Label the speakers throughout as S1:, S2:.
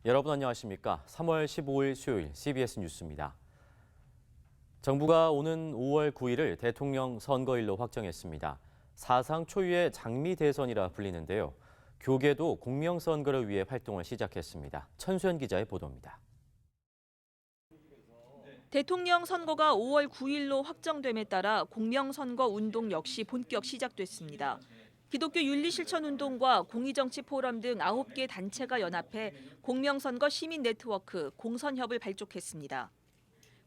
S1: 여러분 안녕하십니까? 3월 15일 수요일 CBS 뉴스입니다. 정부가 오는 5월 9일을 대통령 선거일로 확정했습니다. 사상 초유의 장미 대선이라 불리는데요. 교계도 공명선거를 위해 활동을 시작했습니다. 천수연 기자의 보도입니다.
S2: 대통령 선거가 5월 9일로 확정됨에 따라 공명선거 운동 역시 본격 시작됐습니다. 기독교 윤리실천운동과 공의정치포럼 등 9개 단체가 연합해 공명선거 시민 네트워크 공선협을 발족했습니다.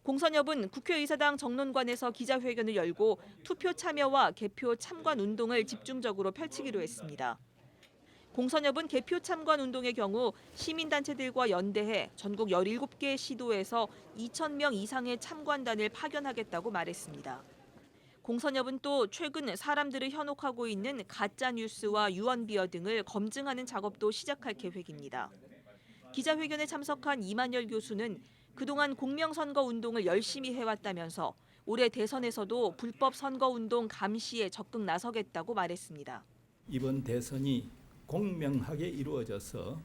S2: 공선협은 국회의사당 정론관에서 기자회견을 열고 투표 참여와 개표 참관 운동을 집중적으로 펼치기로 했습니다. 공선협은 개표 참관 운동의 경우 시민단체들과 연대해 전국 17개 시도에서 2,000명 이상의 참관단을 파견하겠다고 말했습니다. 공선협은 또 최근 사람들을 현혹하고 있는 가짜뉴스와 유언비어 등을 검증하는 작업도 시작할 계획입니다. 기자회견에 참석한 이만열 교수는 그동안 공명선거 운동을 열심히 해왔다면서 올해 대선에서도 불법 선거운동 감시에 적극 나서겠다고 말했습니다.
S3: 이번 대선이 공명하게 이루어져서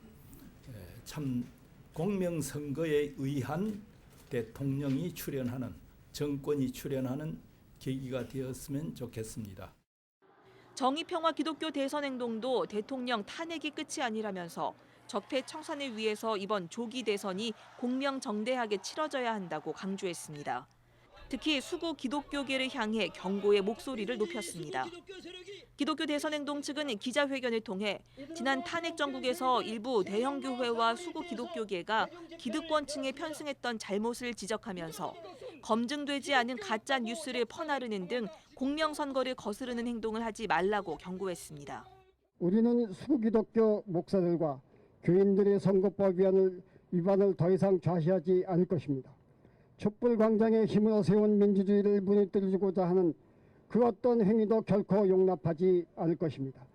S3: 참 공명선거에 의한 대통령이 출연하는, 정권이 출연하는 계기가 되었으면 좋겠습니다.
S2: 정의평화기독교 대선행동도 대통령 탄핵이 끝이 아니라면서 적폐 청산을 위해서 이번 조기 대선이 공명정대하게 치러져야 한다고 강조했습니다. 특히 수구 기독교계를 향해 경고의 목소리를 높였습니다. 기독교 대선행동 측은 기자회견을 통해 지난 탄핵 정국에서 일부 대형 교회와 수구 기독교계가 기득권층에 편승했던 잘못을 지적하면서 검증되지 않은 가짜 뉴스를 퍼나르는 등 공명선거를 거스르는 행동을 하지 말라고 경고했습니다.
S4: 우리는 수구 기독교 목사들과 교인들의 선거법 위반을 더 이상 좌시하지 않을 것입니다. 촛불광장에 힘으로 세운 민주주의를 무너뜨리고자 하는 그 어떤 행위도 결코 용납하지 않을 것입니다.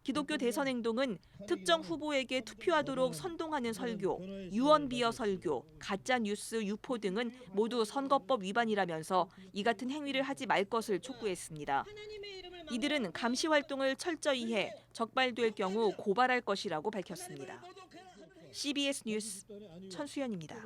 S2: 기독교 대선행동은 특정 후보에게 투표하도록 선동하는 설교, 유언비어 설교, 가짜뉴스 유포 등은 모두 선거법 위반이라면서 이 같은 행위를 하지 말 것을 촉구했습니다. 이들은 감시 활동을 철저히 해 적발될 경우 고발할 것이라고 밝혔습니다. CBS 뉴스 천수연입니다.